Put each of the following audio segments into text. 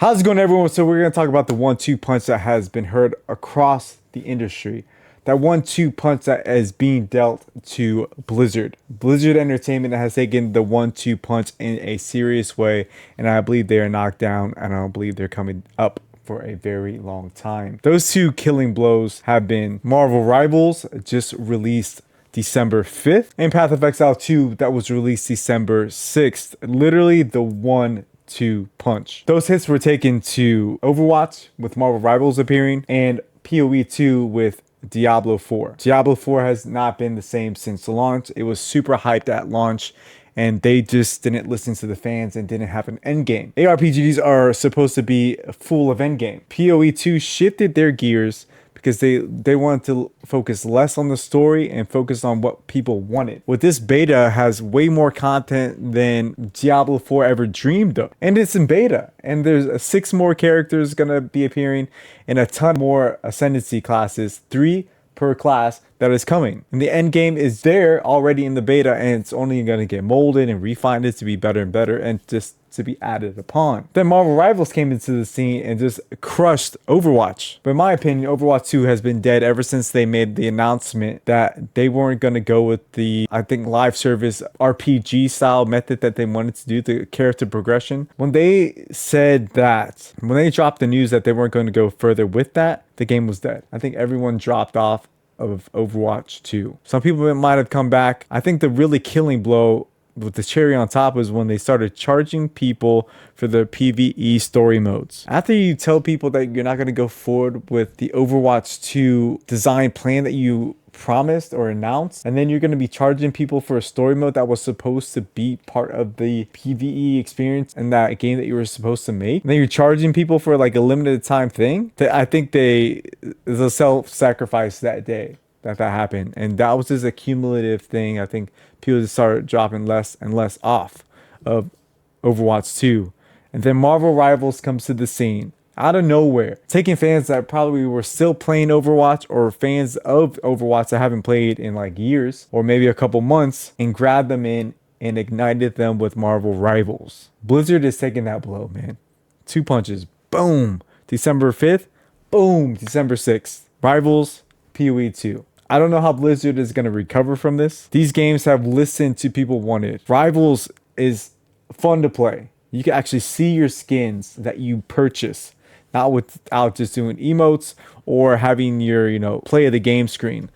How's it going, everyone? So we're going to talk about the 1-2 punch that has been heard across the industry. That 1-2 punch that is being dealt to Blizzard. Blizzard Entertainment has taken the 1-2 punch in a serious way, and I believe they are knocked down, and I don't believe they're coming up for a very long time. Those two killing blows have been Marvel Rivals, just released December 5th, and Path of Exile 2 that was released December 6th. Literally the 1-2 punch. Those hits were taken to Overwatch with Marvel Rivals appearing and PoE 2 with Diablo 4. Diablo 4 has not been the same since launch. It was super hyped at launch, and they just didn't listen to the fans and didn't have an end game. ARPGs are supposed to be full of end game. PoE 2 shifted their gears because they wanted to focus less on the story and focus on what people wanted. With this beta has way more content than Diablo 4 ever dreamed of. And it's in beta. And there's 6 more characters gonna be appearing and a ton more ascendancy classes, 3 per class that is coming. And the end game is there already in the beta, and it's only going to get molded and refined to be better and better and just to be added upon. Then Marvel Rivals came into the scene and just crushed Overwatch. But in my opinion, Overwatch 2 has been dead ever since they made the announcement that they weren't going to go with the, I think, live service RPG style method that they wanted to do, the character progression. When they said that, when they dropped the news that they weren't going to go further with that, the game was dead. I think everyone dropped off of Overwatch 2. Some people might have come back. I think the really killing blow with the cherry on top was when they started charging people for the PvE story modes. After you tell people that you're not going to go forward with the Overwatch 2 design plan that you promised or announced, and then you're going to be charging people for a story mode that was supposed to be part of the PvE experience in that game that you were supposed to make, and then you're charging people for like a limited time thing, I think there's a self-sacrifice that day that happened, and that was just a cumulative thing. I think people just started dropping less and less off of Overwatch 2, and then Marvel Rivals comes to the scene out of nowhere, taking fans that probably were still playing Overwatch or fans of Overwatch that haven't played in like years or maybe a couple months, and grabbed them in and ignited them with Marvel Rivals. Blizzard is taking that blow, man. 2 punches. Boom. December 5th. Boom. December 6th. Rivals, PoE 2. I don't know how Blizzard is going to recover from this. These games have listened to people wanted. Rivals is fun to play. You can actually see your skins that you purchase, not without just doing emotes or having your, play of the game screen.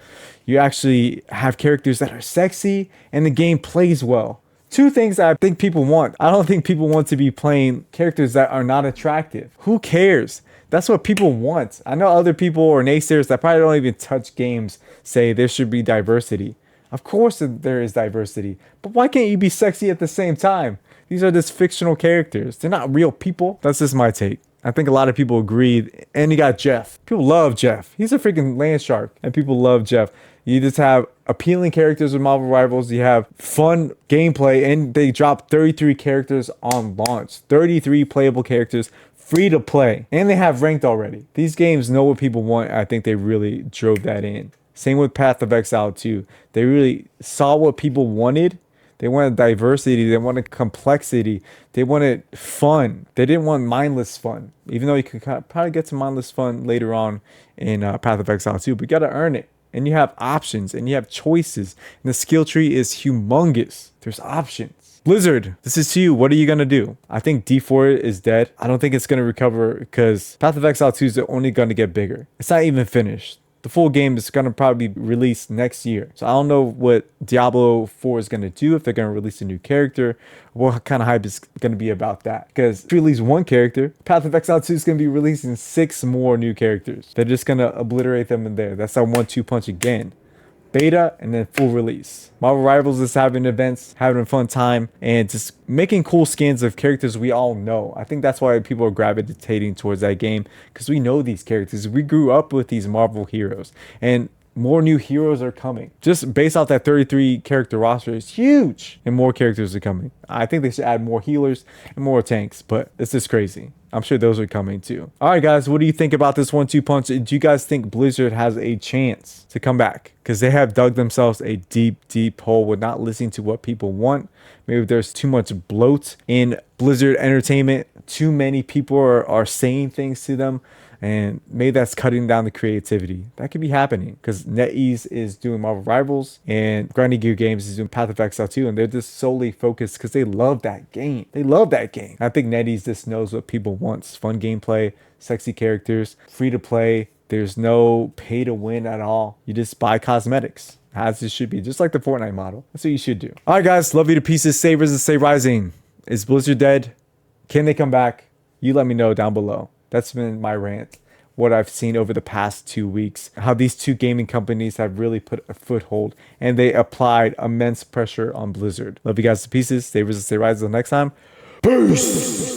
You actually have characters that are sexy and the game plays well. 2 things that I think people want. I don't think people want to be playing characters that are not attractive. Who cares? That's what people want. I know other people or naysayers that probably don't even touch games say there should be diversity. Of course there is diversity, but why can't you be sexy at the same time? These are just fictional characters. They're not real people. That's just my take. I think a lot of people agree. And you got Jeff. People love Jeff. He's a freaking land shark, and people love Jeff. You just have appealing characters with Marvel Rivals. You have fun gameplay, and they dropped 33 characters on launch. 33 playable characters, free to play, and they have ranked already. These games know what people want. I think they really drove that in. Same with Path of Exile 2. They really saw what people wanted. They wanted diversity. They wanted complexity. They wanted fun. They didn't want mindless fun. Even though you could probably get some mindless fun later on in Path of Exile 2, but you got to earn it. And you have options and you have choices. And the skill tree is humongous. There's options. Blizzard, this is to you. What are you going to do? I think D4 is dead. I don't think it's going to recover because Path of Exile 2 is only going to get bigger. It's not even finished. The full game is going to probably be released next year. So I don't know what Diablo 4 is going to do, if they're going to release a new character, what kind of hype is going to be about that. Because if you release one character, Path of Exile 2 is going to be releasing 6 more new characters. They're just going to obliterate them in there. That's our 1-2 punch again. Beta and then full release. Marvel Rivals is having events, having a fun time, and just making cool skins of characters we all know. I think that's why people are gravitating towards that game, because we know these characters. We grew up with these Marvel heroes, and more new heroes are coming. Just based off that 33 character roster is huge, and more characters are coming. I think they should add more healers and more tanks, but it's just crazy. I'm sure those are coming too. All right, guys, what do you think about this 1-2 punch? Do you guys think Blizzard has a chance to come back? Because they have dug themselves a deep, deep hole with not listening to what people want. Maybe there's too much bloat in Blizzard Entertainment. Too many people are saying things to them. And maybe that's cutting down the creativity. That could be happening because NetEase is doing Marvel Rivals and Grinding Gear Games is doing Path of Exile 2. And they're just solely focused because they love that game. They love that game. I think NetEase just knows what people want. Fun gameplay, sexy characters, free to play. There's no pay to win at all. You just buy cosmetics. As it should be, just like the Fortnite model. That's what you should do. All right, guys. Love you to pieces. Sabers and Stay Rising. Is Blizzard dead? Can they come back? You let me know down below. That's been my rant. What I've seen over the past 2 weeks. How these two gaming companies have really put a foothold. And they applied immense pressure on Blizzard. Love you guys to pieces. Sabers and Stay Rising. Until next time. Peace.